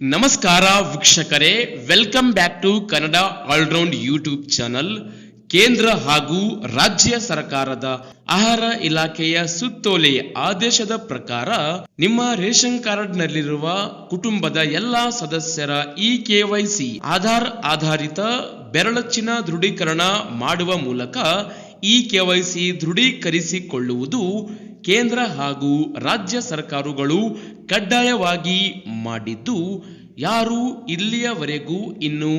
ನಮಸ್ಕಾರ ವೀಕ್ಷಕರೇ, welcome back to Kannada all round YouTube channel. ಕೇಂದ್ರ ಹಾಗೂ ರಾಜ್ಯ ಸರ್ಕಾರದ ಆಹಾರ ಇಲಾಖೆಯ ಸುತ್ತೋಲೆಯ ಆದೇಶದ ಪ್ರಕಾರ ನಿಮ್ಮ ರೇಷನ್ ಕಾರ್ಡ್ ನಲ್ಲಿರುವ ಕುಟುಂಬದ ಎಲ್ಲಾ ಸದಸ್ಯರ KYC ಆಧಾರ್ ಆಧಾರಿತ ಬೆರಳಚ್ಚಿನ ದೃಢೀಕರಣ ಮಾಡುವ ಮೂಲಕ KYC ದೃಢೀಕರಿಸಿಕೊಳ್ಳುವುದು ಕೇಂದ್ರ ಹಾಗೂ ರಾಜ್ಯ ಸರ್ಕಾರಗಳು ಕಡ್ಡಾಯವಾಗಿ ಮಾಡಿದ್ದು, ಯಾರು ಇಲ್ಲಿಯವರೆಗೂ ಇನ್ನು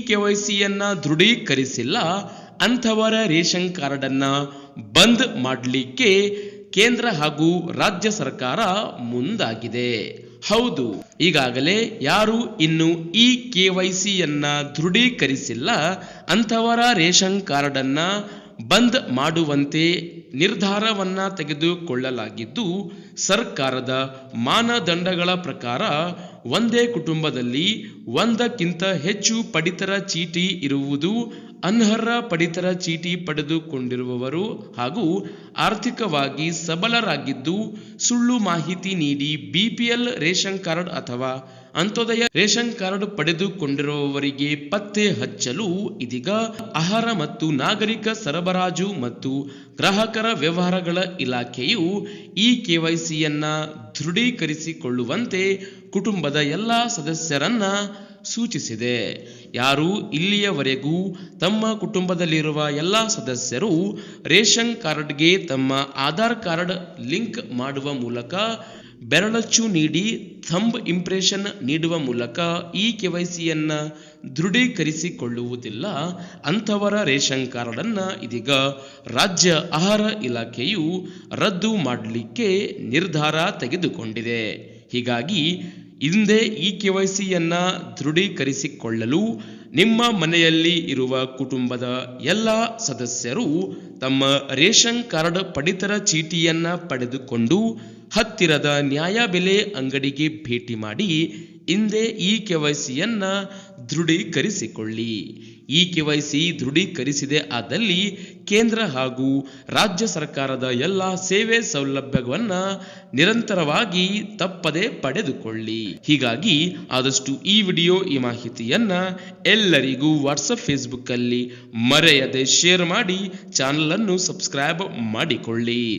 KYCಯನ್ನ ದೃಢೀಕರಿಸಿಲ್ಲ ಅಂಥವರ ರೇಷನ್ ಕಾರ್ಡ್ ಅನ್ನ ಬಂದ್ ಮಾಡಲಿಕ್ಕೆ ಕೇಂದ್ರ ಹಾಗೂ ರಾಜ್ಯ ಸರ್ಕಾರ ಮುಂದಾಗಿದೆ. ಹೌದು, ಈಗಾಗಲೇ ಯಾರು ಇನ್ನು KYCಯನ್ನ ದೃಢೀಕರಿಸಿಲ್ಲ ಅಂಥವರ ರೇಷನ್ ಕಾರ್ಡ್ ಅನ್ನ ಬಂದ್ ಮಾಡುವಂತೆ ನಿರ್ಧಾರವನ್ನ ತೆಗೆದುಕೊಳ್ಳಲಾಗಿದ್ದು, ಸರ್ಕಾರದ ಮಾನದಂಡಗಳ ಪ್ರಕಾರ ಒಂದೇ ಕುಟುಂಬದಲ್ಲಿ ಒಂದಕ್ಕಿಂತ ಹೆಚ್ಚು ಪಡಿತರ ಚೀಟಿ ಇರುವುದು, ಅನರ್ಹ ಪಡಿತರ ಚೀಟಿ ಪಡೆದುಕೊಂಡಿರುವವರು ಹಾಗೂ ಆರ್ಥಿಕವಾಗಿ ಸಬಲರಾಗಿದ್ದು ಸುಳ್ಳು ಮಾಹಿತಿ ನೀಡಿ BPL ರೇಷನ್ ಕಾರ್ಡ್ ಅಥವಾ ಅಂತ್ಯೋದಯ ರೇಷನ್ ಕಾರ್ಡ್ ಪಡೆದುಕೊಂಡಿರುವವರಿಗೆ ಪತ್ತೆ ಹಚ್ಚಲು ಇದೀಗ ಆಹಾರ ಮತ್ತು ನಾಗರಿಕ ಸರಬರಾಜು ಮತ್ತು ಗ್ರಾಹಕರ ವ್ಯವಹಾರಗಳ ಇಲಾಖೆಯು KYCಯನ್ನ ದೃಢೀಕರಿಸಿಕೊಳ್ಳುವಂತೆ ಕುಟುಂಬದ ಎಲ್ಲ ಸದಸ್ಯರನ್ನ ಸೂಚಿಸಿದೆ. ಯಾರು ಇಲ್ಲಿಯವರೆಗೂ ತಮ್ಮ ಕುಟುಂಬದಲ್ಲಿರುವ ಎಲ್ಲ ಸದಸ್ಯರು ರೇಷನ್ ಕಾರ್ಡ್ಗೆ ತಮ್ಮ ಆಧಾರ್ ಕಾರ್ಡ್ ಲಿಂಕ್ ಮಾಡುವ ಮೂಲಕ ಬೆರಳಚ್ಚು ನೀಡಿ ಥಂಬ್ ಇಂಪ್ರೆಷನ್ ನೀಡುವ ಮೂಲಕ KYCಯನ್ನ ದೃಢೀಕರಿಸಿಕೊಳ್ಳುವುದಿಲ್ಲ ಅಂಥವರ ರೇಷನ್ ಕಾರ್ಡ್ ಅನ್ನ ಇದೀಗ ರಾಜ್ಯ ಆಹಾರ ಇಲಾಖೆಯು ರದ್ದು ಮಾಡಲಿಕ್ಕೆ ನಿರ್ಧಾರ ತೆಗೆದುಕೊಂಡಿದೆ. ಹೀಗಾಗಿ ಹಿಂದೆ KYCಯನ್ನ ದೃಢೀಕರಿಸಿಕೊಳ್ಳಲು ನಿಮ್ಮ ಮನೆಯಲ್ಲಿ ಇರುವ ಕುಟುಂಬದ ಎಲ್ಲ ಸದಸ್ಯರು ತಮ್ಮ ರೇಷನ್ ಕಾರ್ಡ್ ಪಡಿತರ ಚೀಟಿಯನ್ನ ಪಡೆದುಕೊಂಡು ಹತ್ತಿರದ ನ್ಯಾಯಬೆಲೆ ಅಂಗಡಿಗೆ ಭೇಟಿ ಮಾಡಿ ಹಿಂದೆ KYCಯನ್ನ ದೃಢೀಕರಿಸಿಕೊಳ್ಳಿ. KYC ದೃಢೀಕರಿಸಿದೆ ಆದಲ್ಲಿ ಕೇಂದ್ರ ಹಾಗೂ ರಾಜ್ಯ ಸರ್ಕಾರದ ಎಲ್ಲ ಸೇವೆ ಸೌಲಭ್ಯವನ್ನ ನಿರಂತರವಾಗಿ ತಪ್ಪದೆ ಪಡೆದುಕೊಳ್ಳಿ. ಹೀಗಾಗಿ ಆದಷ್ಟು ಈ ಮಾಹಿತಿಯನ್ನ ಎಲ್ಲರಿಗೂ ವಾಟ್ಸಪ್, ಫೇಸ್ಬುಕ್ ಅಲ್ಲಿ ಮರೆಯದೆ ಶೇರ್ ಮಾಡಿ ಚಾನಲ್ ಅನ್ನು ಸಬ್ಸ್ಕ್ರೈಬ್ ಮಾಡಿಕೊಳ್ಳಿ.